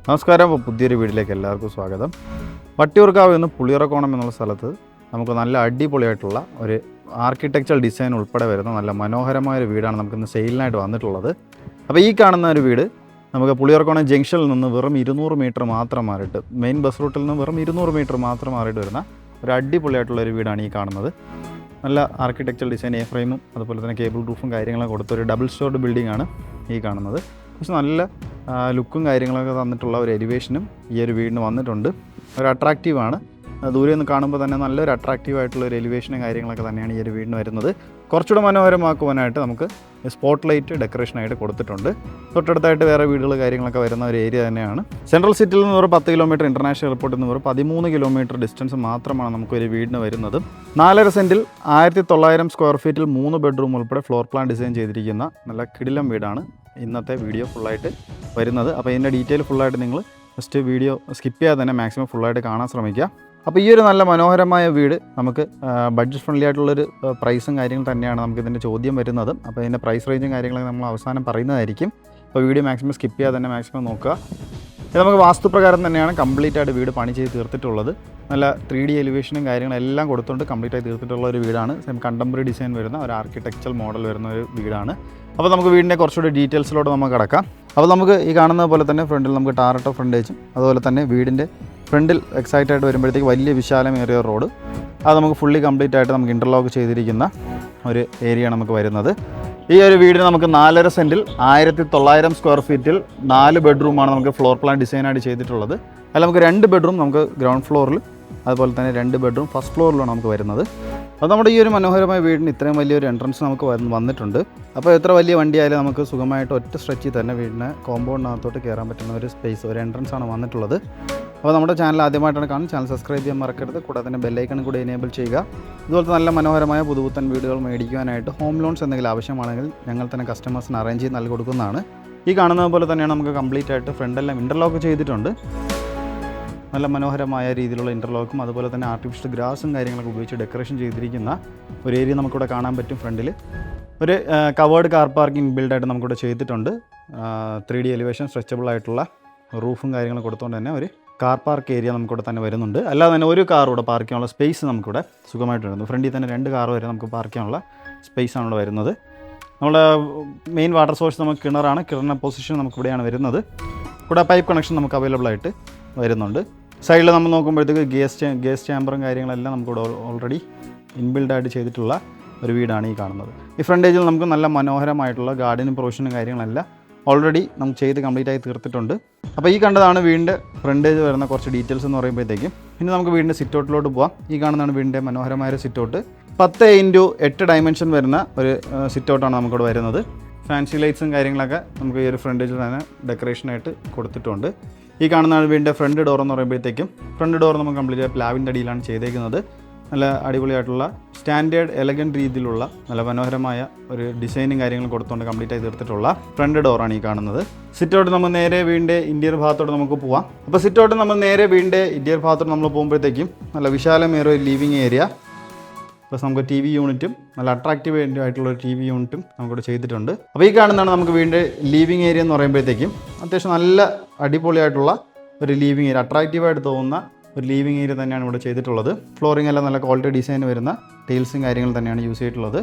നമസ്കാരം. പുതിയൊരു വീട്ടിലേക്ക് എല്ലാവർക്കും സ്വാഗതം. വട്ടിയൂർക്കാവ് എന്ന് പുളിയറക്കോണം എന്നുള്ള സ്ഥലത്ത് നമുക്ക് നല്ല അടിപൊളിയായിട്ടുള്ള ഒരു ആർക്കിടെക്ചറൽ ഡിസൈൻ ഉൾപ്പെടെ വരുന്ന നല്ല മനോഹരമായ ഒരു വീടാണ് നമുക്കിന്ന് സെയിലിനായിട്ട് വന്നിട്ടുള്ളത്. അപ്പോൾ ഈ കാണുന്ന ഒരു വീട് നമുക്ക് പുളിയറക്കോണം ജംഗ്ഷനിൽ നിന്ന് വെറും 200 മീറ്റർ മാത്രം മാറിയിട്ട്, മെയിൻ ബസ് റൂട്ടിൽ നിന്ന് വെറും 200 മീറ്റർ മാത്രം മാറിയിട്ട് വരുന്ന ഒരു അടിപൊളിയായിട്ടുള്ള ഒരു വീടാണ് ഈ കാണുന്നത്. നല്ല ആർക്കിടെക്ചറൽ ഡിസൈൻ, എ ഫ്രെയിമും അതുപോലെ തന്നെ കേബിൾ റൂഫും കാര്യങ്ങളൊക്കെ കൊടുത്തൊരു ഡബിൾ സ്റ്റോർഡ് ബിൽഡിംഗ് ആണ് ഈ കാണുന്നത്. പക്ഷെ നല്ല ലുക്കും കാര്യങ്ങളൊക്കെ തന്നിട്ടുള്ള ഒരു എലിവേഷനും ഈ ഒരു വീടിന് വന്നിട്ടുണ്ട്. ഒരു അട്രാക്റ്റീവാണ്. ദൂരെ നിന്ന് കാണുമ്പോൾ തന്നെ നല്ലൊരു അട്രാക്റ്റീവായിട്ടുള്ള ഒരു എലിവേഷനും കാര്യങ്ങളൊക്കെ തന്നെയാണ് ഈ ഒരു വീടിന് വരുന്നത്. കുറച്ചുകൂടെ മനോഹരമാക്കുവാനായിട്ട് നമുക്ക് സ്പോട്ട് ലൈറ്റ് ഡെക്കറേഷനായിട്ട് കൊടുത്തിട്ടുണ്ട്. തൊട്ടടുത്തായിട്ട് വേറെ വീടുകൾ കാര്യങ്ങളൊക്കെ വരുന്ന ഒരു ഏരിയ തന്നെയാണ്. സെൻട്രൽ സിറ്റിയിൽ നിന്ന് ഒരു 10 കിലോമീറ്റർ, ഇൻ്റർനാഷണൽ എയർപോർട്ടിൽ നിന്ന് ഒരു 13 കിലോമീറ്റർ ഡിസ്റ്റൻസ് മാത്രമാണ് നമുക്കൊരു വീടിന് വരുന്നത്. 4.5 സെൻറ്റിൽ 1900 സ്ക്വയർ ഫീറ്റിൽ 3 ബെഡ്റൂം ഉൾപ്പെടെ ഫ്ലോർ പ്ലാൻ ഡിസൈൻ ചെയ്തിരിക്കുന്ന നല്ല കിടിലം വീടാണ് ഇന്നത്തെ വീഡിയോ ഫുള്ളായിട്ട് വരുന്നത്. അപ്പോൾ ഇതിൻ്റെ ഡീറ്റെയിൽ ഫുള്ളായിട്ട് നിങ്ങൾ ഫസ്റ്റ് വീഡിയോ സ്കിപ്പ് ചെയ്യാതെ തന്നെ മാക്സിമം ഫുള്ളായിട്ട് കാണാൻ ശ്രമിക്കുക. അപ്പോൾ ഈ ഒരു നല്ല മനോഹരമായ വീട് നമുക്ക് ബഡ്ജറ്റ് ഫ്രണ്ട്ലി ആയിട്ടുള്ളൊരു പ്രൈസും കാര്യങ്ങളും തന്നെയാണ് നമുക്കിതിൻ്റെ ചോദ്യം വരുന്നത്. അപ്പോൾ ഇതിൻ്റെ പ്രൈസ് റേഞ്ചും കാര്യങ്ങളൊക്കെ നമ്മൾ അവസാനം പറയുന്നതായിരിക്കും. അപ്പോൾ വീഡിയോ മാക്സിമം സ്കിപ്പ് ചെയ്യാതെ തന്നെ മാക്സിമം നോക്കുക. ഇത് നമുക്ക് വാസ്തുപ്രകാരം തന്നെയാണ് കംപ്ലീറ്റ് ആയിട്ട് വീട് പണി ചെയ്ത് തീർത്തിട്ടുള്ളത്. നല്ല 3D എലിവേഷനും കാര്യങ്ങളെല്ലാം കൊടുത്തുകൊണ്ട് കംപ്ലീറ്റ് ആയി തീർത്തിട്ടുള്ള ഒരു വീടാണ്. സെയിം കണ്ടംപററി ഡിസൈൻ വരുന്ന ഒരു ആർക്കിടെക്ചറൽ മോഡൽ വരുന്ന ഒരു വീടാണ്. അപ്പോൾ നമുക്ക് വീടിൻ്റെ കുറച്ചുകൂടി ഡീറ്റെയിൽസിലോട്ട് നമുക്ക് കിടക്കാം. അപ്പോൾ നമുക്ക് ഈ കാണുന്നത് പോലെ തന്നെ ഫ്രണ്ടിൽ നമുക്ക് ടാറട്ടോ ഫ്രണ്ടേജും അതുപോലെ തന്നെ വീടിൻ്റെ ഫ്രണ്ടിൽ എക്സൈറ്റ് ആയിട്ട് വരുമ്പോഴത്തേക്ക് വലിയ വിശാലമേറിയ റോഡ്, അത് നമുക്ക് ഫുള്ളി കംപ്ലീറ്റ് ആയിട്ട് നമുക്ക് ഇൻ്റർലോക്ക് ചെയ്തിരിക്കുന്ന ഒരു ഏരിയ നമുക്ക് വരുന്നത്. ഈ ഒരു വീടിന് നമുക്ക് 4.5 സെൻറ്റിൽ 1900 സ്ക്വയർ ഫീറ്റിൽ 4 ബെഡ്റൂമാണ് നമുക്ക് ഫ്ലോർ പ്ലാൻ ഡിസൈനായിട്ട് ചെയ്തിട്ടുള്ളത്. അതിൽ നമുക്ക് 2 ബെഡ്റൂം നമുക്ക് ഗ്രൗണ്ട് ഫ്ലോറിൽ, അതുപോലെ തന്നെ 2 ബെഡ്റൂം ഫസ്റ്റ് ഫ്ലോറിലാണ് നമുക്ക് വരുന്നത്. അത് നമ്മുടെ ഈ ഒരു മനോഹരമായ വീടിന് ഇത്രയും വലിയൊരു എൻട്രൻസ് നമുക്ക് വന്നിട്ടുണ്ട്. അപ്പോൾ എത്ര വലിയ വണ്ടിയായാലും നമുക്ക് സുഖമായിട്ട് ഒറ്റ സ്ട്രെച്ചിൽ തന്നെ വീടിന് കോമ്പൗണ്ടിനകത്തോട്ട് കയറാൻ പറ്റുന്ന ഒരു സ്പേസ്, ഒരു എൻട്രൻസ് ആണ് വന്നിട്ടുള്ളത്. അപ്പോൾ നമ്മുടെ ചാനൽ ആദ്യമായിട്ടാണ് കാണുന്നത്, ചാനൽ സബ്സ്ക്രൈബ് ചെയ്യാൻ മറക്കരുത്. കൂടാതെ തന്നെ ബെല്ലൈക്കൺ കൂടി എനേബിൾ ചെയ്യുക. ഇതുപോലത്തെ നല്ല മനോഹരമായ പുതുപുത്തൻ വീടുകൾ മേടിക്കുവാനായിട്ട് ഹോം ലോൺസ് എന്തെങ്കിലും ആവശ്യമാണെങ്കിൽ ഞങ്ങൾ തന്നെ കസ്റ്റമേഴ്സിന് അറേഞ്ച് ചെയ്ത് നൽകി കൊടുക്കുന്നതാണ്. ഈ കാണുന്നത് പോലെ തന്നെയാണ് നമുക്ക് കംപ്ലീറ്റ് ആയിട്ട് ഫ്രണ്ടെല്ലാം ഇൻ്റർലോക്ക് ചെയ്തിട്ടുണ്ട്. നല്ല മനോഹരമായ രീതിയിലുള്ള ഇൻ്റർലോക്കും അതുപോലെ തന്നെ ആർട്ടിഫിഷ്യൽ ഗ്രാസും കാര്യങ്ങളൊക്കെ ഉപയോഗിച്ച് ഡെക്കറേഷൻ ചെയ്തിരിക്കുന്ന ഒരു ഏരിയ നമുക്കിവിടെ കാണാൻ പറ്റും. ഫ്രണ്ടിൽ ഒരു കവേർഡ് കാർ പാർക്കിംഗ് ബിൽഡായിട്ട് നമുക്കിവിടെ ചെയ്തിട്ടുണ്ട്. 3D എലിവേഷൻ, സ്ട്രെച്ചബിൾ ആയിട്ടുള്ള റൂഫും കാര്യങ്ങളും കൊടുത്തുകൊണ്ട് തന്നെ ഒരു കാർ പാർക്ക് ഏരിയ നമുക്കിവിടെ തന്നെ വരുന്നുണ്ട്. അല്ലാതെ തന്നെ ഒരു കാർ ഇവിടെ പാർക്ക് ചെയ്യാനുള്ള സ്പേസ് നമുക്കിവിടെ സുഖമായിട്ട് വരുന്നു. ഫ്രണ്ടിൽ തന്നെ 2 കാർ വരെ നമുക്ക് പാർക്ക് ചെയ്യാനുള്ള സ്പേസാണ് ഇവിടെ വരുന്നത്. നമ്മുടെ മെയിൻ വാട്ടർ സോഴ്സ് നമുക്ക് കിണറാണ്. കിണറിൻ്റെ പൊസിഷൻ നമുക്കിവിടെയാണ് വരുന്നത്. കൂടെ പൈപ്പ് കണക്ഷൻ നമുക്ക് അവൈലബിൾ ആയിട്ട് വരുന്നുണ്ട്. സൈഡിൽ നമ്മൾ നോക്കുമ്പോഴത്തേക്ക് ഗ്യാസ് ചാമ്പറും കാര്യങ്ങളെല്ലാം നമുക്കിവിടെ ഓൾറെഡി ഇൻബിൽഡായിട്ട് ചെയ്തിട്ടുള്ള ഒരു വീടാണ് ഈ കാണുന്നത്. ഈ ഫ്രണ്ടേജിൽ നമുക്ക് നല്ല മനോഹരമായിട്ടുള്ള ഗാർഡനും പ്രൊവിഷനും കാര്യങ്ങളെല്ലാം ഓൾറെഡി നമുക്ക് ചെയ്ത് കംപ്ലീറ്റ് ആയി തീർത്തിട്ടുണ്ട്. അപ്പോൾ ഈ കണ്ടതാണ് വീടിൻ്റെ ഫ്രണ്ടേജ് വരുന്ന കുറച്ച് ഡീറ്റെയിൽസ് എന്ന് പറയുമ്പോഴത്തേക്കും. ഇനി നമുക്ക് വീടിൻ്റെ സിറ്റൗട്ടിലോട്ട് പോകാം. ഈ കാണുന്നതാണ് വീടിൻ്റെ മനോഹരമായ ഒരു സിറ്റൗട്ട്. 10x8 ഡയമെൻഷൻ വരുന്ന ഒരു സിറ്റൗട്ടാണ് നമുക്കിവിടെ വരുന്നത്. ഫാൻസി ലൈറ്റ്സും കാര്യങ്ങളൊക്കെ നമുക്ക് ഈ ഒരു ഫ്രണ്ടേജിൽ തന്നെ ഡെക്കറേഷനായിട്ട് കൊടുത്തിട്ടുണ്ട്. ഈ കാണുന്നതാണ് വീടിൻ്റെ ഫ്രണ്ട് ഡോർ എന്ന് പറയുമ്പോഴത്തേക്കും. ഫ്രണ്ട് ഡോർ നമുക്ക് കംപ്ലീറ്റ് പ്ലാവിൻ്റെ അടിയിലാണ് ചെയ്തേക്കുന്നത്. നല്ല അടിപൊളിയായിട്ടുള്ള സ്റ്റാൻഡേർഡ് എലഗൻറ്റ് രീതിയിലുള്ള നല്ല മനോഹരമായ ഒരു ഡിസൈനും കാര്യങ്ങളും കൊടുത്തുകൊണ്ട് കംപ്ലീറ്റ് ആയി തീർത്തിട്ടുള്ള ഫ്രണ്ട് ഡോറാണ് ഈ കാണുന്നത്. സിറ്റൗട്ട് നമ്മൾ നേരെ വീടിൻ്റെ ഇൻറ്റീരിയർ ഭാഗത്തോട്ട് നമുക്ക് പോവാം. അപ്പോൾ സിറ്റൗട്ട് നമ്മൾ നേരെ വീടിൻ്റെ ഇൻറ്റീരിയർ ഭാഗത്തോട്ട് നമ്മൾ പോകുമ്പോഴത്തേക്കും നല്ല വിശാലമേറിയ ഒരു ലിവിങ് ഏരിയ, പ്ലസ് നമുക്ക് TV യൂണിറ്റും നല്ല അട്രാക്റ്റീവ് ആയിട്ടുള്ള ഒരു TV യൂണിറ്റും നമുക്കിവിടെ ചെയ്തിട്ടുണ്ട്. അപ്പോൾ ഈ കാണുന്നതാണ് നമുക്ക് വീടിൻ്റെ ലിവിങ് ഏരിയ എന്ന് പറയുമ്പോഴത്തേക്കും അത്യാവശ്യം നല്ല അടിപൊളിയായിട്ടുള്ള ഒരു ലിവിങ് ഏരിയ, അട്രാക്റ്റീവായിട്ട് തോന്നുന്ന ഒരു ലിവിങ് ഏരിയ തന്നെയാണ് ഇവിടെ ചെയ്തിട്ടുള്ളത്. ഫ്ലോറിംഗ് എല്ലാം നല്ല ക്വാളിറ്റി ഡിസൈൻ വരുന്ന ടൈൽസും കാര്യങ്ങളും തന്നെയാണ് യൂസ് ചെയ്തിട്ടുള്ളത്.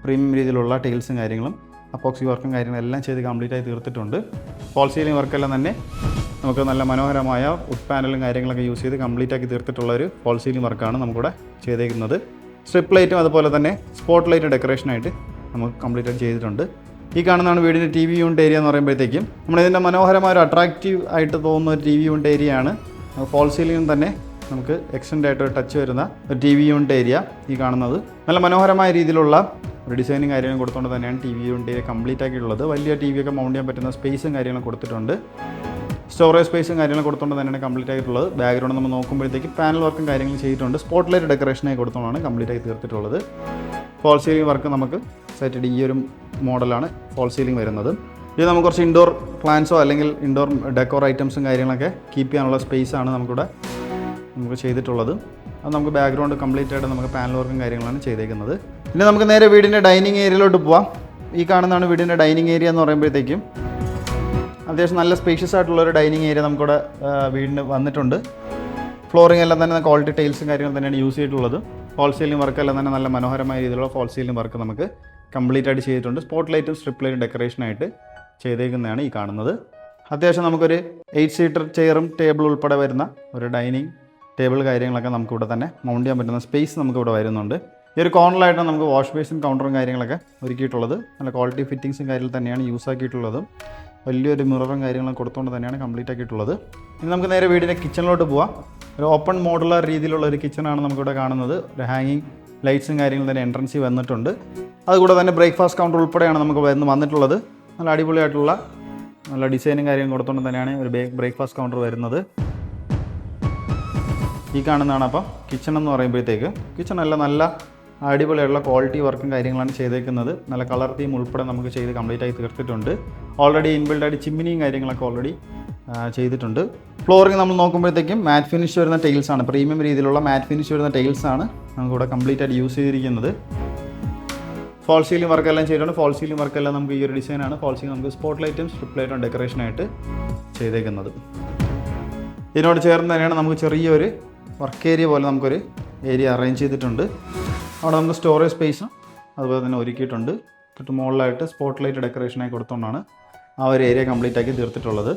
പ്രീമിയം രീതിയിലുള്ള ടൈൽസും കാര്യങ്ങളും അപ്പോക്സി വർക്കും കാര്യങ്ങളും എല്ലാം ചെയ്ത് കംപ്ലീറ്റ് ആയി തീർത്തിട്ടുണ്ട്. ഫോൾ സീലിംഗ് വർക്കെല്ലാം തന്നെ നമുക്ക് നല്ല മനോഹരമായ വുഡ് പാനലും കാര്യങ്ങളൊക്കെ യൂസ് ചെയ്ത് കംപ്ലീറ്റ് ആക്കി തീർത്തിട്ടുള്ള ഒരു ഫോൾ സീലിംഗ് വർക്കാണ് നമുക്കിവിടെ ചെയ്തേക്കുന്നത്. സ്ട്രിപ്പ് ലൈറ്റും അതുപോലെ തന്നെ സ്പോട്ട് ലൈറ്റ് ഡെക്കറേഷനായിട്ട് നമുക്ക് കംപ്ലീറ്റ് ആയിട്ട് ചെയ്തിട്ടുണ്ട്. ഈ കാണുന്നതാണ് വീടിൻ്റെ TV യൂണിറ്റ് ഏരിയ എന്ന് പറയുമ്പോഴത്തേക്കും നമ്മളിതിൻ്റെ മനോഹരമായ ഒരു അട്രാക്റ്റീവ് ആയിട്ട് തോന്നുന്ന ഒരു TV യൂണിറ്റ് ഏരിയ ആണ്. ഫോൾ സീലിംഗും തന്നെ നമുക്ക് എക്സ്റ്റൻഡ് ആയിട്ട് ടച്ച് വരുന്ന ഒരു TV യൂണിറ്റ് ഏരിയ ഈ കാണുന്നത്. നല്ല മനോഹരമായ രീതിയിലുള്ള ഒരു ഡിസൈനും കാര്യങ്ങളും കൊടുത്തുകൊണ്ട് തന്നെയാണ് TV യൂണിറ്റ് ഏരിയ കംപ്ലീറ്റ് ആക്കിയിട്ടുള്ളത്. വലിയ TV ഒക്കെ മൗണ്ട് ചെയ്യാൻ പറ്റുന്ന സ്പേസും കാര്യങ്ങളും കൊടുത്തിട്ടുണ്ട്. സ്റ്റോറേജ് സ്പേസും കാര്യങ്ങളും കൊടുത്തുകൊണ്ട് തന്നെയാണ് കംപ്ലീറ്റ് ആയിട്ടുള്ളത്. ബാക്ക്ഗ്രൗണ്ട് നമ്മൾ നോക്കുമ്പോഴത്തേക്ക് പാനൽ വർക്കും കാര്യങ്ങളും ചെയ്തിട്ടുണ്ട്. സ്പോട്ട് ലൈറ്റ് ഡെക്കറേഷനായി കൊടുത്തുകൊണ്ടാണ് കംപ്ലീറ്റ് ആയി തീർത്തിട്ടുള്ളത്. ഫോൾ സീലിംഗ് വർക്ക് നമുക്ക് സെറ്റ് ഈ ഒരു മോഡലാണ് ഫോൾ സീലിംഗ് വരുന്നത്. ഇത് നമുക്ക് കുറച്ച് ഇൻഡോർ പ്ലാന്റ്സോ അല്ലെങ്കിൽ ഇൻഡോർ ഡെക്കോർ ഐറ്റംസും കാര്യങ്ങളൊക്കെ കീപ്പ് ചെയ്യാനുള്ള സ്പേസാണ് നമുക്ക് ചെയ്തിട്ടുള്ളത്. അത് നമുക്ക് ബാക്ക്ഗ്രൗണ്ട് കംപ്ലീറ്റ് ആയിട്ട് നമുക്ക് പാനൽ വർക്കും കാര്യങ്ങളാണ് ചെയ്തേക്കുന്നത്. പിന്നെ നമുക്ക് നേരെ വീടിൻ്റെ ഡൈനിങ് ഏരിയയിലോട്ട് പോവാം. ഈ കാണുന്നതാണ് വീടിൻ്റെ ഡൈനിങ് ഏരിയ എന്ന് പറയുമ്പോഴത്തേക്കും അത്യാവശ്യം നല്ല സ്പേഷ്യസ് ആയിട്ടുള്ളൊരു ഡൈനിങ് ഏരിയ നമുക്കിവിടെ വീടിന് വന്നിട്ടുണ്ട്. ഫ്ലോറിംഗ് എല്ലാം തന്നെ ക്വാളിറ്റി ടൈൽസും കാര്യങ്ങളും തന്നെയാണ് യൂസ് ചെയ്തിട്ടുള്ളത്. ഫോൾ സീലിംഗ് വർക്കെല്ലാം തന്നെ നല്ല മനോഹരമായ രീതിയിലുള്ള ഫോൾ സീലിംഗ് വർക്ക് നമുക്ക് കംപ്ലീറ്റ് ആയിട്ട് ചെയ്തിട്ടുണ്ട്. സ്പോട്ട് ലൈറ്റും സ്ട്രിപ്പ് ലൈറ്റും ഡെക്കറേഷനായിട്ട് ചെയ്തേക്കുന്നതാണ് ഈ കാണുന്നത്. അത്യാവശ്യം നമുക്കൊരു 8 സീറ്റർ ചെയറും ടേബിൾ ഉൾപ്പെടെ വരുന്ന ഒരു ഡൈനിങ് ടേബിൾ കാര്യങ്ങളൊക്കെ നമുക്കിവിടെ തന്നെ മൗണ്ട് ചെയ്യാൻ പറ്റുന്ന സ്പേസ് നമുക്കിവിടെ വരുന്നുണ്ട്. ഈ ഒരു കോർണറിലായിട്ട് നമുക്ക് വാഷ് ബേസിൻ കൗണ്ടറും കാര്യങ്ങളൊക്കെ ഒരുക്കിയിട്ടുള്ളത്. നല്ല ക്വാളിറ്റി ഫിറ്റിങ്സും കാര്യങ്ങൾ തന്നെയാണ് യൂസ് ആക്കിയിട്ടുള്ളതും. വലിയൊരു മിററും കാര്യങ്ങളും കൊടുത്തുകൊണ്ട് തന്നെയാണ് കംപ്ലീറ്റ് ആക്കിയിട്ടുള്ളത്. ഇനി നമുക്ക് നേരെ വീടിൻ്റെ കിച്ചണിലോട്ട് പോവാം. ഒരു ഓപ്പൺ മോഡുലർ രീതിയിലുള്ള ഒരു കിച്ചണാണ് നമുക്കിവിടെ കാണുന്നത്. ഒരു ഹാങ്ങിങ് ലൈറ്റ്സും കാര്യങ്ങളും തന്നെ എൻട്രൻസിൽ വന്നിട്ടുണ്ട്. അതുകൂടെ തന്നെ ബ്രേക്ക്ഫാസ്റ്റ് കൗണ്ടർ ഉൾപ്പെടെയാണ് നമുക്ക് വന്നിട്ടുള്ളത്. നല്ല അടിപൊളിയായിട്ടുള്ള നല്ല ഡിസൈനും കാര്യങ്ങളും കൊടുത്തുകൊണ്ട് തന്നെയാണ് ഒരു ബ്രേക്ക്ഫാസ്റ്റ് കൗണ്ടർ വരുന്നത്. ഈ കാണുന്നതാണ് അപ്പം കിച്ചൺ എന്ന് പറയുമ്പോഴത്തേക്ക്. കിച്ചണെല്ലാം നല്ല അടിപൊളിയായിട്ടുള്ള ക്വാളിറ്റി വർക്കും കാര്യങ്ങളാണ് ചെയ്തേക്കുന്നത്. നല്ല കളർ തീം ഉൾപ്പെടെ നമുക്ക് ചെയ്ത് കംപ്ലീറ്റ് ആയി തീർത്തിട്ടുണ്ട്. ഓൾറെഡി ഇൻബിൽഡായിട്ട് ചിമ്മിനിയും കാര്യങ്ങളൊക്കെ ഓൾറെഡി ചെയ്തിട്ടുണ്ട്. ഫ്ലോറിങ് നമ്മൾ നോക്കുമ്പോഴത്തേക്കും മാറ്റ് ഫിനിഷ് വരുന്ന ടൈൽസാണ്, പ്രീമിയം രീതിയിലുള്ള മാറ്റ് ഫിനിഷ് വരുന്ന ടൈൽസാണ് നമുക്കിവിടെ കംപ്ലീറ്റ് ആയിട്ട് യൂസ് ചെയ്തിരിക്കുന്നത്. ഫോൾ സീലിംഗ് വർക്കെല്ലാം ചെയ്തിട്ടുണ്ട്. ഫോൾ സീലിംഗ് വർക്കെല്ലാം നമുക്ക് ഈ ഒരു ഡിസൈനാണ്. ഫോൾ സീലിംഗ് നമുക്ക് സ്പോട്ട് ലൈറ്റും സ്ട്രിപ്പ് ലൈറ്റും ഡെക്കറേഷനായിട്ട് ചെയ്തേക്കുന്നത്. ഇതിനോട് ചേർന്ന് തന്നെയാണ് നമുക്ക് ചെറിയൊരു വർക്ക് ഏരിയ പോലെ നമുക്കൊരു ഏരിയ അറേഞ്ച് ചെയ്തിട്ടുണ്ട്. അവിടെ നമുക്ക് സ്റ്റോറേജ് സ്പേസും അതുപോലെ തന്നെ ഒരുക്കിയിട്ടുണ്ട്. തൊട്ട് മുകളിലായിട്ട് സ്പോട്ട് ലൈറ്റ് ഡെക്കറേഷനായി കൊടുത്തുകൊണ്ടാണ് ആ ഒരു ഏരിയ കംപ്ലീറ്റ് ആക്കി തീർത്തിട്ടുള്ളത്.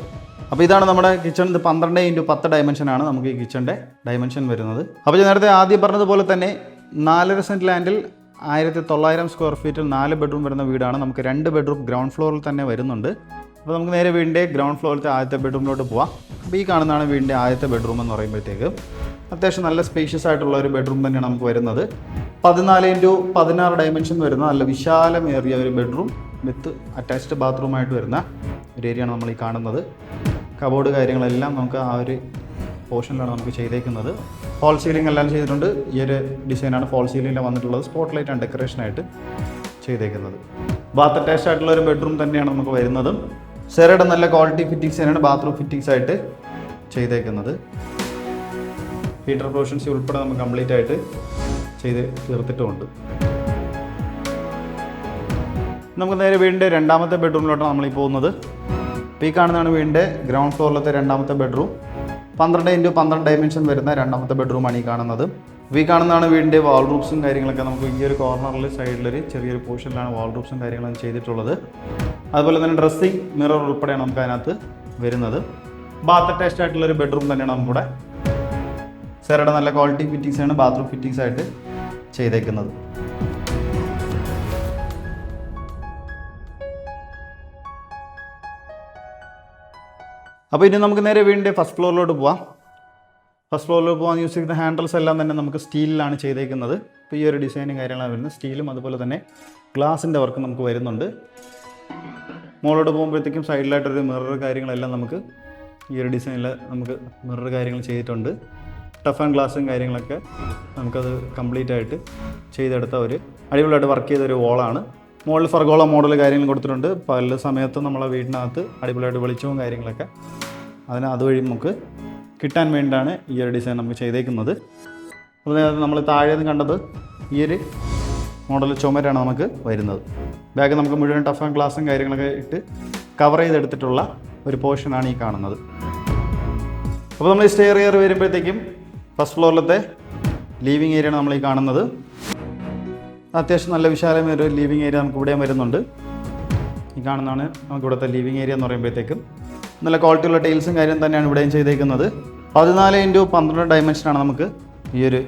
അപ്പോൾ ഇതാണ് നമ്മുടെ കിച്ചൺ. ഇത് 12x10 ഡയമെൻഷനാണ് നമുക്ക് ഈ കിച്ചൻ്റെ ഡയമെൻഷൻ വരുന്നത്. അപ്പോൾ ഞാൻ നേരത്തെ ആദ്യം പറഞ്ഞതുപോലെ തന്നെ 4.5 സെൻറ്റ് ലാൻഡിൽ 1900 സ്ക്വയർ ഫീറ്റിൽ 4 ബെഡ്റൂം വരുന്ന വീടാണ്. നമുക്ക് 2 ബെഡ്റൂം ഗ്രൗണ്ട് ഫ്ലോറിൽ തന്നെ വരുന്നുണ്ട്. അപ്പോൾ നമുക്ക് നേരെ വീടിൻ്റെ ഗ്രൗണ്ട് ഫ്ലോറിലത്തെ ആദ്യത്തെ ബെഡ്റൂമിലോട്ട് പോവാം. അപ്പോൾ ഈ കാണുന്നതാണ് വീടിൻ്റെ ആദ്യത്തെ ബെഡ്റൂം എന്ന് പറയുമ്പോഴത്തേക്ക് അത്യാവശ്യം നല്ല സ്പേഷ്യസ് ആയിട്ടുള്ള ഒരു ബെഡ്റൂം തന്നെയാണ് നമുക്ക് വരുന്നത്. 14x16 ഡയമെൻഷൻ വരുന്ന നല്ല വിശാലമേറിയ ഒരു ബെഡ്റൂം വിത്ത് അറ്റാച്ച്ഡ് ബാത്റൂമായിട്ട് വരുന്ന ഒരു ഏരിയയാണ് നമ്മൾ ഈ കാണുന്നത്. കബോർഡ് കാര്യങ്ങളെല്ലാം നമുക്ക് ആ ഒരു പോർഷനിലാണ് നമുക്ക് ചെയ്തേക്കുന്നത്. ഫോൾ സീലിംഗ് എല്ലാം ചെയ്തിട്ടുണ്ട്. ഈ ഒരു ഡിസൈനാണ് ഫോൾ സീലിംഗിൽ വന്നിട്ടുള്ളത്. സ്പോട്ട് ലൈറ്റ് ആൻഡ് ഡെക്കറേഷനായിട്ട് ചെയ്തേക്കുന്നത്. ബാത്ത് അറ്റാച്ച്ഡ് ആയിട്ടുള്ള ഒരു ബെഡ്റൂം തന്നെയാണ് നമുക്ക് വരുന്നത്. സെറയുടെ നല്ല ക്വാളിറ്റി ഫിറ്റിങ്സ് തന്നെയാണ് ബാത്റൂം ഫിറ്റിങ്സ് ആയിട്ട് ചെയ്തേക്കുന്നത്. ഹീറ്റർ പ്രൊവിഷൻസ് ഉൾപ്പെടെ നമുക്ക് കംപ്ലീറ്റ് ആയിട്ട് ചെയ്ത് തീർത്തിട്ടുമുണ്ട്. നമുക്ക് നേരെ വീടിൻ്റെ രണ്ടാമത്തെ ബെഡ്റൂമിലോട്ടാണ് നമ്മളീ പോകുന്നത്. അപ്പോൾ ഈ കാണുന്നതാണ് വീടിൻ്റെ ഗ്രൗണ്ട് ഫ്ലോറിലത്തെ രണ്ടാമത്തെ ബെഡ്റൂം. 12x12 ഡയമെൻഷൻ വരുന്ന രണ്ടാമത്തെ ബെഡ്റൂമാണ് ഈ കാണുന്നത്. അപ്പോൾ ഈ കാണുന്നതാണ് വീടിൻ്റെ വാൾ റൂപ്സും കാര്യങ്ങളൊക്കെ നമുക്ക് ഈ ഒരു കോർണറിൽ സൈഡിലൊരു ചെറിയൊരു പോർഷനിലാണ് വാൾ റൂപ്സും കാര്യങ്ങളും ചെയ്തിട്ടുള്ളത്. അതുപോലെ തന്നെ ഡ്രസ്സിങ് മിറർ ഉൾപ്പെടെയാണ് നമുക്ക് അതിനകത്ത് വരുന്നത്. ബാത്ത് അറ്റാച്ച്ഡ് ആയിട്ടുള്ളൊരു ബെഡ്റൂം തന്നെയാണ് നമുക്കിവിടെ. സെറയുടെ നല്ല ക്വാളിറ്റി ഫിറ്റിങ്സ് ആണ് ബാത്റൂം ഫിറ്റിങ്സ് ആയിട്ട് ചെയ്തേക്കുന്നത്. അപ്പോൾ ഇനി നമുക്ക് നേരെ വീടിൻ്റെ ഫസ്റ്റ് ഫ്ലോറിലോട്ട് പോവാം. ഫസ്റ്റ് ഫ്ലോറിൽ പോകാൻ യൂസ് ചെയ്യുന്ന ഹാൻഡിൽസ് എല്ലാം തന്നെ നമുക്ക് സ്റ്റീലിലാണ് ചെയ്തേക്കുന്നത്. അപ്പോൾ ഈ ഒരു ഡിസൈനും കാര്യങ്ങളാണ് വരുന്നത്. സ്റ്റീലും അതുപോലെ തന്നെ ഗ്ലാസിൻ്റെ വർക്ക് നമുക്ക് വരുന്നുണ്ട്. മുകളിലോട്ട് പോകുമ്പോഴത്തേക്കും സൈഡിലായിട്ടൊരു മിറർ കാര്യങ്ങളെല്ലാം നമുക്ക് ഈ ഒരു ഡിസൈനിൽ നമുക്ക് മിറർ കാര്യങ്ങൾ ചെയ്തിട്ടുണ്ട്. ടഫ് ആൻഡ് ഗ്ലാസും കാര്യങ്ങളൊക്കെ നമുക്കത് കംപ്ലീറ്റ് ആയിട്ട് ചെയ്തെടുത്ത ഒരു അടിപൊളിയായിട്ട് വർക്ക് ചെയ്തൊരു വോളാണ്. മുകളിൽ ഫർഗോള മോഡൽ കാര്യങ്ങൾ കൊടുത്തിട്ടുണ്ട്. പല സമയത്തും നമ്മളെ വീടിനകത്ത് അടിപൊളിയായിട്ട് വെളിച്ചവും കാര്യങ്ങളൊക്കെ അതുവഴി നമുക്ക് കിട്ടാൻ വേണ്ടിയാണ് ഈ ഒരു ഡിസൈൻ നമുക്ക് ചെയ്തേക്കുന്നത്. അപ്പോൾ നമ്മൾ താഴെ നിന്ന് കണ്ടത് ഈ ഒരു മോഡൽ ചുമരാണ് നമുക്ക് വരുന്നത്. ബാഗ് നമുക്ക് മുഴുവൻ ടഫ് ആൻഡ് ഗ്ലാസും കാര്യങ്ങളൊക്കെ ഇട്ട് കവർ ചെയ്തെടുത്തിട്ടുള്ള ഒരു പോർഷനാണ് ഈ കാണുന്നത്. അപ്പോൾ നമ്മൾ ഈ സ്റ്റെയർ കയറി വരുമ്പോഴത്തേക്കും ഫസ്റ്റ് ഫ്ലോറിലത്തെ ലീവിങ് ഏരിയയാണ് നമ്മൾ ഈ കാണുന്നത്. അത്യാവശ്യം നല്ല വിശാലമായ ഒരു ലീവിങ് ഏരിയ നമുക്ക് ഇവിടെയും വരുന്നുണ്ട്. ഈ കാണുന്നതാണ് നമുക്ക് ഇവിടുത്തെ ലീവിങ് ഏരിയ എന്ന് പറയുമ്പോഴത്തേക്കും നല്ല ക്വാളിറ്റിയുള്ള ടൈൽസും കാര്യം തന്നെയാണ് ഇവിടെയും ചെയ്തേക്കുന്നത്. 14x12 ഡയമെൻഷനാണ് നമുക്ക് ഈ ഒരു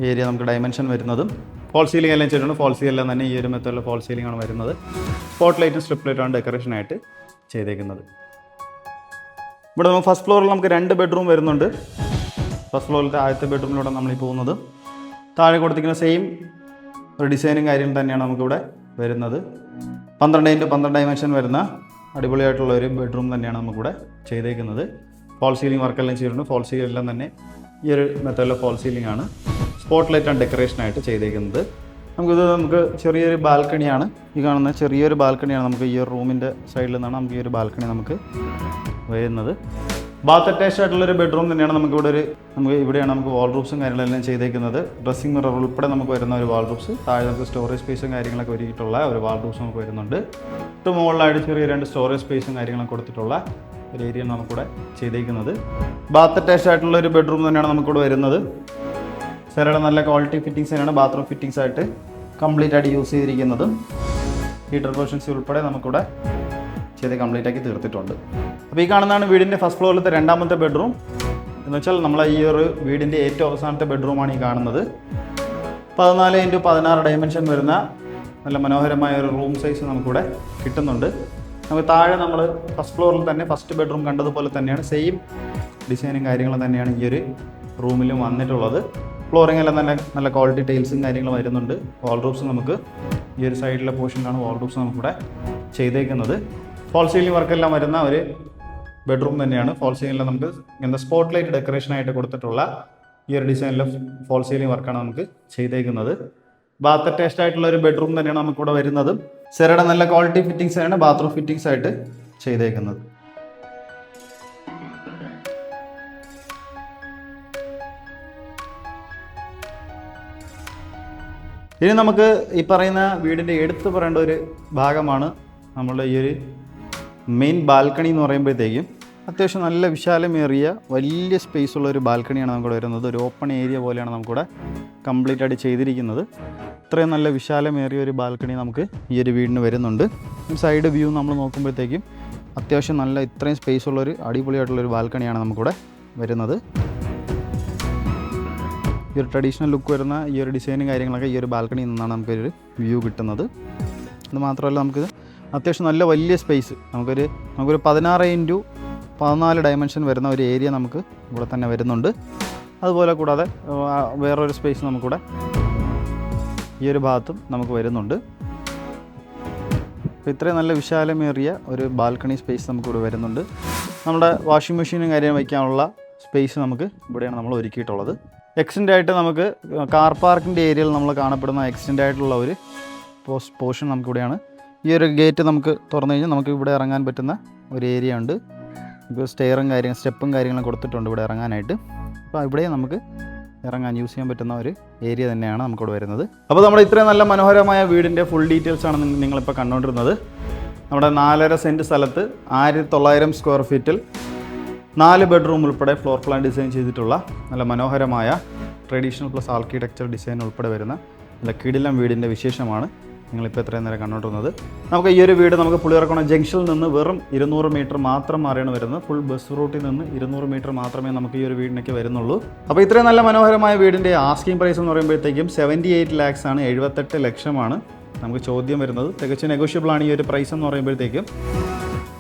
ഏരിയ നമുക്ക് ഡയമെൻഷൻ വരുന്നതും. ഫോൾ സീലിംഗ് എല്ലാം ചെയ്തിട്ടുണ്ട്. ഫോൾ സീലിംഗ് എല്ലാം തന്നെ ഈ ഒരു മെത്തേഡിൽ ഫോൾ സീലിംഗ് ആണ് വരുന്നത്. സ്പോട്ട് ലൈറ്റും സ്ട്രിപ്പ് ലൈറ്റുമാണ് ഡെക്കറേഷനായിട്ട് ചെയ്തേക്കുന്നത്. ഇവിടെ നമുക്ക് ഫസ്റ്റ് ഫ്ലോറിൽ നമുക്ക് 2 ബെഡ്റൂം വരുന്നുണ്ട്. ഫസ്റ്റ് ഫ്ലോറിലത്തെ ആദ്യത്തെ ബെഡ്റൂമിലൂടെ നമ്മളീ പോകുന്നത്. താഴെ കൊടുത്തിരിക്കുന്ന സെയിം ഒരു ഡിസൈനും കാര്യം തന്നെയാണ് നമുക്കിവിടെ വരുന്നത്. 12x12 ഡയമെൻഷൻ വരുന്ന അടിപൊളിയായിട്ടുള്ള ഒരു ബെഡ്റൂം തന്നെയാണ് നമുക്കിവിടെ ചെയ്തേക്കുന്നത്. ഫോൾ സീലിംഗ് വർക്കെല്ലാം ചെയ്തിട്ടുണ്ട്. ഫോൾ സീലിംഗ് എല്ലാം തന്നെ ഈ ഒരു മെത്തേഡിലെ ഫോൾ സീലിംഗ് ആണ്. സ്പോട്ട് ലൈറ്റ് ആൻഡ് ഡെക്കറേഷനായിട്ട് ചെയ്തേക്കുന്നത്. നമുക്ക് ചെറിയൊരു ബാൽക്കണിയാണ് ഈ കാണുന്ന ചെറിയൊരു ബാൽക്കണിയാണ് നമുക്ക് ഈ ഒരു റൂമിൻ്റെ സൈഡിൽ നിന്നാണ് നമുക്ക് ഈ ഒരു ബാൽക്കണി നമുക്ക് വരുന്നത്. ബാത്ത് അറ്റാച്ച്ഡ് ആയിട്ടുള്ളൊരു ബെഡ്റൂം തന്നെയാണ് നമുക്ക് ഇവിടെയാണ് നമുക്ക് വാൾറൂംസും കാര്യങ്ങളെല്ലാം ചെയ്തേക്കുന്നത്. ഡ്രസ്സിംഗ് മിറർ ഉൾപ്പെടെ നമുക്ക് വരുന്ന ഒരു വാൾറൂംസ്, താഴെ നമുക്ക് സ്റ്റോറേജ് സ്പേസും കാര്യങ്ങളൊക്കെ ഒരുക്കിയിട്ടുള്ള ഒരു വാൾറൂംസ് നമുക്ക് വരുന്നുണ്ട്. ഏറ്റവും മുകളിലായിട്ട് ചെറിയ 2 സ്റ്റോറേജ് സ്പേസും കാര്യങ്ങളൊക്കെ കൊടുത്തിട്ടുള്ള ഒരു ഏരിയ നമുക്കിവിടെ ചെയ്തേക്കുന്നത്. ബാത്ത് അറ്റാച്ച്ഡ് ആയിട്ടുള്ള ഒരു ബെഡ്റൂം തന്നെയാണ് നമുക്കിവിടെ വരുന്നത്. സെറയുടെ നല്ല ക്വാളിറ്റി ഫിറ്റിംഗ്സ് തന്നെയാണ് ബാത്റൂം ഫിറ്റിംഗ്സ് ആയിട്ട് കംപ്ലീറ്റ് ആയിട്ട് യൂസ് ചെയ്തിരിക്കുന്നത്. ഹീറ്റർ പോർഷൻസ് ഉൾപ്പെടെ നമുക്കിവിടെ ചെയ്ത് കംപ്ലീറ്റ് ആക്കി തീർത്തിട്ടുണ്ട്. അപ്പോൾ ഈ കാണുന്നതാണ് വീടിൻ്റെ ഫസ്റ്റ് ഫ്ലോറിലത്തെ 2ാമത്തെ ബെഡ്റൂം. എന്ന് വെച്ചാൽ നമ്മളെ ഈ ഒരു വീടിൻ്റെ ഏറ്റവും അവസാനത്തെ ബെഡ്റൂമാണ് ഈ കാണുന്നത്. 14x16 ഡയമെൻഷൻ വരുന്ന നല്ല മനോഹരമായ ഒരു റൂം സൈസ് നമുക്കിവിടെ കിട്ടുന്നുണ്ട്. നമുക്ക് താഴെ നമ്മൾ ഫസ്റ്റ് ഫ്ലോറിൽ തന്നെ ഫസ്റ്റ് ബെഡ്റൂം കണ്ടതുപോലെ തന്നെയാണ് സെയിം ഡിസൈനും കാര്യങ്ങളും തന്നെയാണ് ഈ ഒരു റൂമിലും വന്നിട്ടുള്ളത്. ഫ്ലോറിംഗ് എല്ലാം നല്ല ക്വാളിറ്റി ടൈൽസും കാര്യങ്ങളും വരുന്നുണ്ട്. വാൾറൂംസ് നമുക്ക് ഈ ഒരു സൈഡിലെ പോർഷനിലാണ് വാൾറൂംസ് നമുക്കിവിടെ ചെയ്തേക്കുന്നത്. ഫോൾ സീലിംഗ് വർക്കെല്ലാം വരുന്ന ഒരു ബെഡ്റൂം തന്നെയാണ്. ഫോൾ സീലിംഗിൽ നമുക്ക് എന്താ സ്പോട്ട് ലൈറ്റ് ഡെക്കറേഷനായിട്ട് കൊടുത്തിട്ടുള്ള ഈ ഒരു ഡിസൈനിലെ ഫോൾ സീലിംഗ് വർക്കാണ് നമുക്ക് ചെയ്തേക്കുന്നത്. ബാത്ത് അറ്റാച്ച്ഡ് ആയിട്ടുള്ള ഒരു ബെഡ്റൂം തന്നെയാണ് നമുക്കിവിടെ വരുന്നത്. സെറയുടെ നല്ല ക്വാളിറ്റി ഫിറ്റിംഗ്സ് ആണ് ബാത്റൂം ഫിറ്റിംഗ്സ് ആയിട്ട് ചെയ്തേക്കുന്നത്. ഇനി നമുക്ക് ഈ പറയുന്ന വീടിൻ്റെ എടുത്തു പറയേണ്ട ഒരു ഭാഗമാണ് നമ്മളുടെ ഈ ഒരു മെയിൻ ബാൽക്കണി എന്ന് പറയുമ്പോഴത്തേക്കും അത്യാവശ്യം നല്ല വിശാലമേറിയ വലിയ സ്പേസ് ഉള്ള ഒരു ബാൽക്കണിയാണ് നമുക്കിവിടെ വരുന്നത്. ഒരു ഓപ്പൺ ഏരിയ പോലെയാണ് നമുക്കിവിടെ കംപ്ലീറ്റ് ആയിട്ട് ചെയ്തിരിക്കുന്നത്. ഇത്രയും നല്ല വിശാലമേറിയ ഒരു ബാൽക്കണി നമുക്ക് ഈ ഒരു വീടിന് വരുന്നുണ്ട്. സൈഡ് വ്യൂ നമ്മൾ നോക്കുമ്പോഴത്തേക്കും അത്യാവശ്യം നല്ല ഇത്രയും സ്പേസ് ഉള്ളൊരു അടിപൊളിയായിട്ടുള്ളൊരു ബാൽക്കണിയാണ് നമുക്കിവിടെ വരുന്നത്. ഈ ഒരു ട്രഡീഷണൽ ലുക്ക് വരുന്ന ഈ ഒരു ഡിസൈനും കാര്യങ്ങളൊക്കെ ഈ ഒരു ബാൽക്കണിയിൽ നിന്നാണ് നമുക്കൊരു വ്യൂ കിട്ടുന്നത്. അത് മാത്രമല്ല നമുക്ക് അത്യാവശ്യം നല്ല വലിയ സ്പേസ് നമുക്കൊരു 16x14 ഡയമെൻഷൻ വരുന്ന ഒരു ഏരിയ നമുക്ക് ഇവിടെ തന്നെ വരുന്നുണ്ട്. അതുപോലെ കൂടാതെ വേറൊരു സ്പേസ് നമുക്കിവിടെ ഈ ഒരു ഭാഗത്തും നമുക്ക് വരുന്നുണ്ട്. അപ്പോൾ ഇത്രയും നല്ല വിശാലമേറിയ ഒരു ബാൽക്കണി സ്പേസ് നമുക്കിവിടെ വരുന്നുണ്ട്. നമ്മുടെ വാഷിംഗ് മെഷീനും കാര്യം വയ്ക്കാനുള്ള സ്പേസ് നമുക്ക് ഇവിടെയാണ് നമ്മൾ ഒരുക്കിയിട്ടുള്ളത്. എക്സ്റ്റെൻഡ് ആയിട്ട് നമുക്ക് കാർ പാർക്കിൻ്റെ ഏരിയയിൽ നമ്മൾ കാണപ്പെടുന്ന എക്സ്റ്റെൻഡ് ആയിട്ടുള്ള ഒരു പോർഷൻ നമുക്കിവിടെയാണ്. ഈ ഒരു ഗേറ്റ് നമുക്ക് തുറന്നു കഴിഞ്ഞാൽ നമുക്ക് ഇവിടെ ഇറങ്ങാൻ പറ്റുന്ന ഒരു ഏരിയ ഉണ്ട്. ഇപ്പോൾ സ്റ്റെപ്പും കാര്യങ്ങളും കൊടുത്തിട്ടുണ്ട് ഇവിടെ ഇറങ്ങാനായിട്ട്. അപ്പോൾ ഇവിടെ നമുക്ക് ഇറങ്ങാൻ യൂസ് ചെയ്യാൻ പറ്റുന്ന ഒരു ഏരിയ തന്നെയാണ് നമുക്കിവിടെ വരുന്നത്. അപ്പോൾ നമ്മുടെ ഇത്രയും നല്ല മനോഹരമായ വീടിൻ്റെ ഫുൾ ഡീറ്റെയിൽസാണ് നിങ്ങളിപ്പോൾ കണ്ടുകൊണ്ടിരുന്നത്. നമ്മുടെ 4.5 സെൻറ്റ് സ്ഥലത്ത് 1900 സ്ക്വയർ ഫീറ്റിൽ 4 ബെഡ്റൂം ഉൾപ്പെടെ ഫ്ലോർ പ്ലാൻ ഡിസൈൻ ചെയ്തിട്ടുള്ള നല്ല മനോഹരമായ ട്രഡീഷണൽ പ്ലസ് ആർക്കിടെക്ചർ ഡിസൈൻ ഉൾപ്പെടെ വരുന്ന നല്ല കിടിലം വീടിൻ്റെ വിശേഷമാണ് നിങ്ങളിപ്പോൾ എത്രയും നേരം കണ്ടുകൊണ്ടിരുന്നത്. നമുക്ക് ഈ ഒരു വീട് നമുക്ക് പുളിയറക്കോണം ജംഗ്ഷനിൽ നിന്ന് വെറും 200 മീറ്റർ മാത്രം മാറിയാണ് വരുന്നത്. ഫുൾ ബസ് റൂട്ടിൽ നിന്ന് 200 മീറ്റർ മാത്രമേ നമുക്ക് ഈ ഒരു വീടിനൊക്കെ വരുന്നുള്ളൂ. അപ്പോൾ ഇത്രയും നല്ല മനോഹരമായ വീടിൻ്റെ ആസ്കിംഗ് പ്രൈസ് എന്ന് പറയുമ്പോഴത്തേക്കും 78 lakhs ആണ്, 78 ലക്ഷമാണ് നമുക്ക് ചോദ്യം വരുന്നത്. തികച്ചും നെഗോഷ്യബിൾ ആണ് ഈ ഒരു പ്രൈസ് എന്ന് പറയുമ്പോഴത്തേക്കും.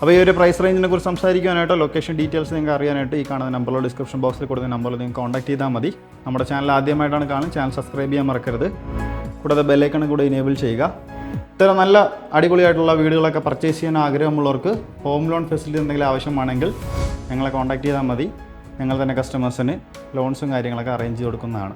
അപ്പോൾ ഈ ഒരു പ്രൈസ് റേഞ്ചിനെ കുറിച്ച് സംസാരിക്കാനായിട്ടോ ലൊക്കേഷൻ ഡീറ്റെയിൽസ് നിങ്ങൾക്ക് അറിയാനായിട്ട് ഈ കാണുന്ന നമ്പറിലോ ഡിസ്ക്രിപ്ഷൻ ബോക്സിൽ കൊടുക്കുന്ന നമ്പറിൽ നിങ്ങൾക്ക് കോൺടാക്ട് ചെയ്താൽ മതി. നമ്മുടെ ചാനൽ ആദ്യമായിട്ടാണ് കാണുന്നത്, ചാനൽ സബ്സ്ക്രൈബ് ചെയ്യാൻ മറക്കരുത്. കൂടാതെ ബെല്ലൈക്കൺ കൂടെ ഇനേബിൾ ചെയ്യുക. ഇത്തരം നല്ല അടിപൊളിയായിട്ടുള്ള വീടുകളൊക്കെ പർച്ചേസ് ചെയ്യാൻ ആഗ്രഹമുള്ളവർക്ക് ഹോം ലോൺ ഫെസിലിറ്റി എന്തെങ്കിലും ആവശ്യമാണെങ്കിൽ ഞങ്ങളെ കോൺടാക്ട് ചെയ്താൽ മതി. ഞങ്ങൾ തന്നെ കസ്റ്റമേഴ്സിന് ലോൺസും കാര്യങ്ങളൊക്കെ അറേഞ്ച് ചെയ്ത് കൊടുക്കുന്നതാണ്.